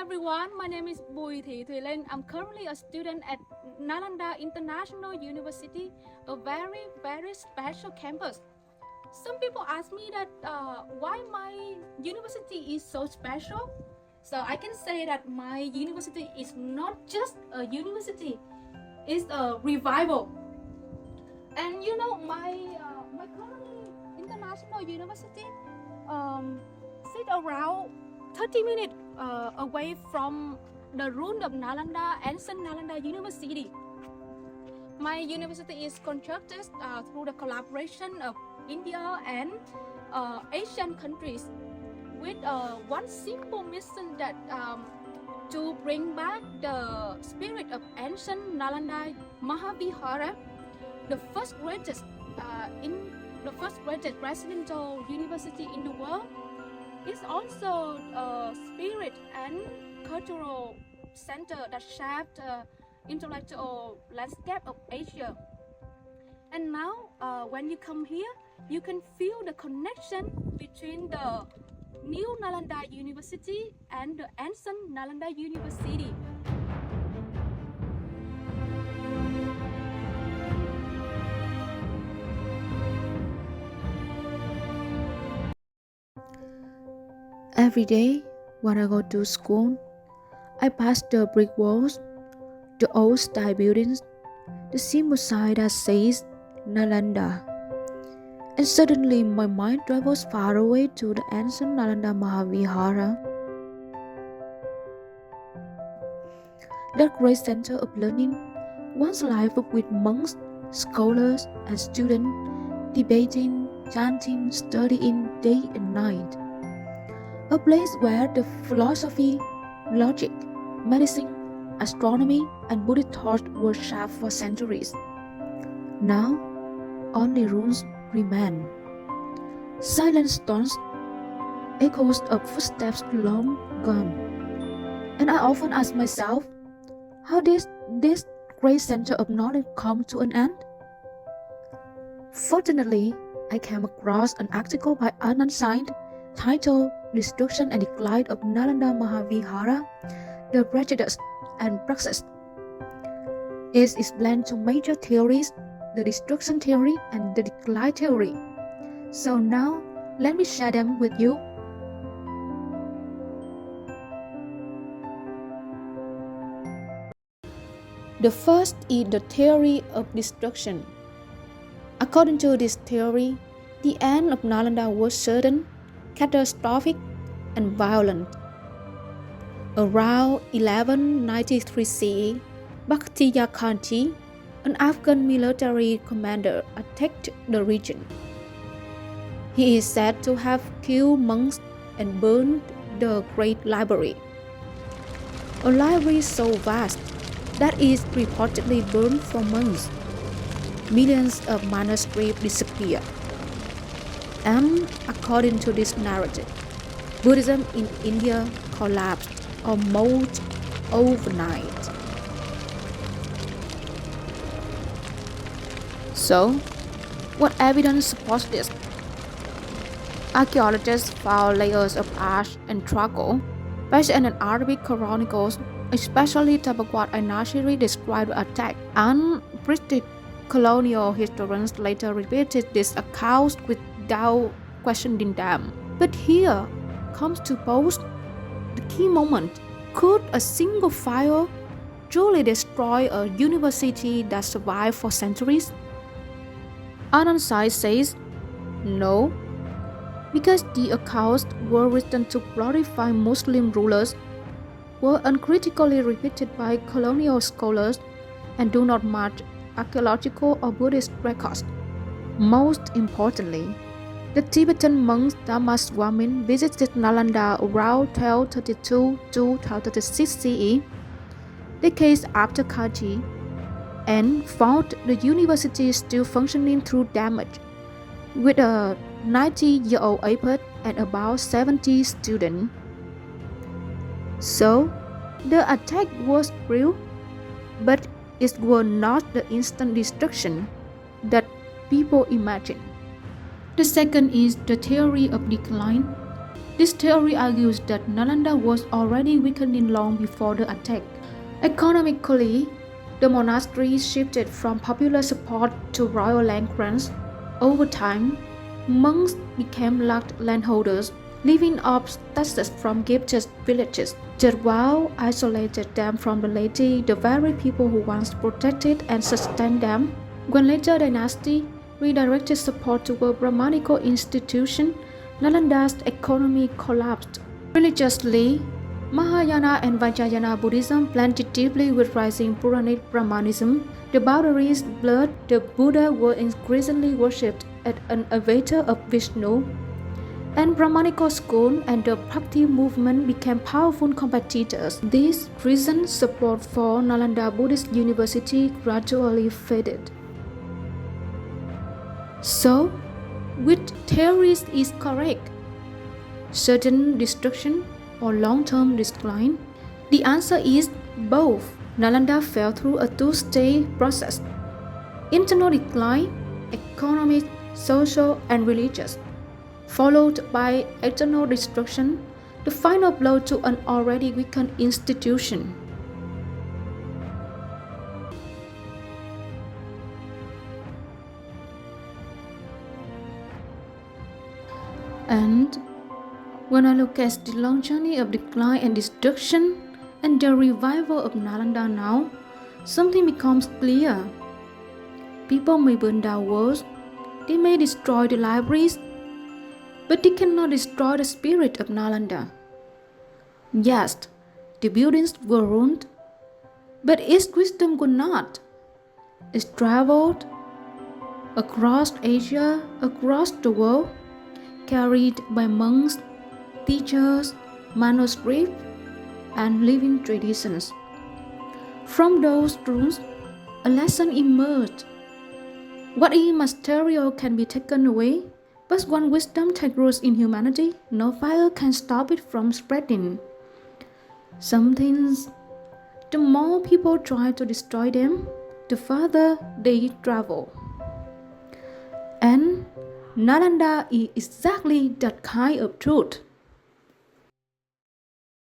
everyone, my name is Bùi Thị Thùy Linh. I'm currently a student at Nālandā International University, a very special campus. Some people ask me that why my university is so special. So I can say that my university is not just a university, it's a revival. And you know, my currently international university sit around 30 minutes away from the root of Nālandā University. My university is constructed through the collaboration of India and Asian countries with one simple mission that to bring back the spirit of ancient Nālandā Mahāvihāra, the first greatest residential university in the world. It's also a spirit and cultural center that shaped the intellectual landscape of Asia. And now, when you come here, you can feel the connection between the new Nālandā University and the ancient Nālandā University. Every day when I go to school, I pass the brick walls, the old style buildings, the simple sign that says Nālandā. And suddenly my mind travels far away to the ancient Nālandā Mahāvihāra. That great center of learning, once alive with monks, scholars, and students debating, chanting, studying day and night. A place where the philosophy, logic, medicine, astronomy, and Buddhist thought were shaped for centuries. Now, only ruins remain. Silent stones, echoes of footsteps long gone. And I often ask myself, how did this great center of knowledge come to an end? Fortunately, I came across an article by Anand Saint titled Destruction and Decline of Nālandā Mahāvihāra, the Prejudice and Praxis. It explains two major theories, the destruction theory and the decline theory. So now, let me share them with you. The first is the theory of destruction. According to this theory, the end of Nālandā was certain, catastrophic, and violent. Around 1193 CE, Bakhtiar Khanji, an Afghan military commander, attacked the region. He is said to have killed monks and burned the great library. A library so vast that it is reportedly burned for months. Millions of manuscripts disappeared. And according to this narrative, Buddhism in India collapsed almost overnight. So, what evidence supports this? Archaeologists found layers of ash and charcoal. Persian and Arabic chronicles, especially Tabaqat al-Nashiri, described the attack, and British colonial historians later repeated these accounts without questioning them. But here comes to pose the key moment. Could a single fire truly destroy a university that survived for centuries? Anand Sai says, no, because the accounts were written to glorify Muslim rulers, were uncritically repeated by colonial scholars, and do not match archaeological or Buddhist records. Most importantly, the Tibetan monk Dhammaswamin visited Nālandā around 1232 to 1236 CE, decades after Khanji, and found the university still functioning through damage, with a 90-year-old abbot and about 70 students. So, the attack was real, but it was not the instant destruction that people imagine. The second is the theory of decline. This theory argues that Nālandā was already weakening long before the attack. Economically, the monastery shifted from popular support to royal land grants. Over time, monks became large landholders, living off taxes from gifted villages. Jadwal isolated them from the laity, the very people who once protected and sustained them. When later dynasty redirected support toward Brahmanical institutions, Nālanda's economy collapsed. Religiously, Mahayana and Vajrayana Buddhism blended deeply with rising Puranic Brahmanism. The boundaries blurred. The Buddha was increasingly worshipped as an avatar of Vishnu, and Brahmanical school and the Bhakti movement became powerful competitors. This reason support for Nālandā Buddhist University gradually faded. So, which theories is correct? Sudden destruction or long-term decline? The answer is both. Nālandā fell through a two-stage process: internal decline, economic, social, and religious, followed by external destruction, the final blow to an already weakened institution. And when I look at the long journey of decline and destruction and the revival of Nālandā now, something becomes clear. People may burn down walls, they may destroy the libraries, but they cannot destroy the spirit of Nālandā. Yes, the buildings were ruined, but its wisdom would not. It traveled across Asia, across the world, carried by monks, teachers, manuscripts, and living traditions. From those truths, a lesson emerged. What immaterial can be taken away, but when wisdom takes root in humanity, no fire can stop it from spreading. Some things, the more people try to destroy them, the farther they travel. And Nālandā is exactly that kind of truth.